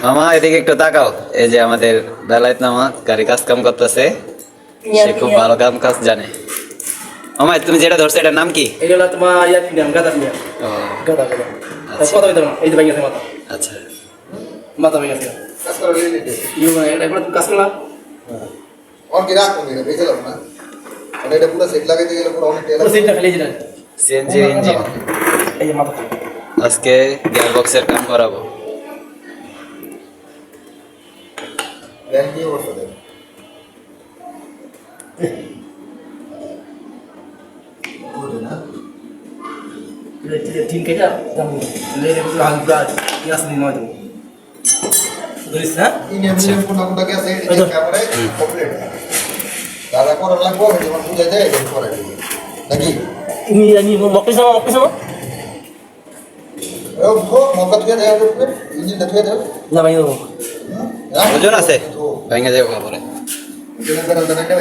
মামা এদিকে একটু তাকাও, এই যে আমাদের বেলায়েত মামা গাড়ি কাজ কাম করতেছে, সে খুব ভালো কাজ জানে। মামা তুমি যেটা ধরছো এটার নাম কি? এগুলো তোমার ইয়া কিনলাম গাদা কিনলাম। ও গাদা গাদা। আচ্ছা। কত হইতো না এই যে ভাই গেছে মাথা। আচ্ছা মাথা ভাই গেছে। কাজ করা হয়ে গেছে। এটা একবার কাজ করলাম। और गिराक हो गया भेज लो ना और এটা পুরো সেট লাগাইতে গেলে পুরো অনেক তেল পুরো সেটটা খালি যেটা। সিএনজি ইঞ্জিন, এই যে মাথা। আজকে গিয়ার বক্সের কাম করাবো। ব্যান্ড দিয়ে বসে দেবে ওরে না তিন কেটা দাম লেরে পুরো হাল পুরো ইয়াস দিন হয় তো ধরিস না ইনে মিলে কোন কোন টাকা আছে এই ক্যামেরায় কমপ্লিট দাদা করা লাগবে যখন বুঝে যায় এরকম করে দিবে নাকি ini মকপিস না ও ভো মক্কা তুই দেয় উপরে ইঞ্জিন তুই দেয় না ভাই ও ওজন আছে ভেঙে যাবে পরে। জেনে করে দাদা কেন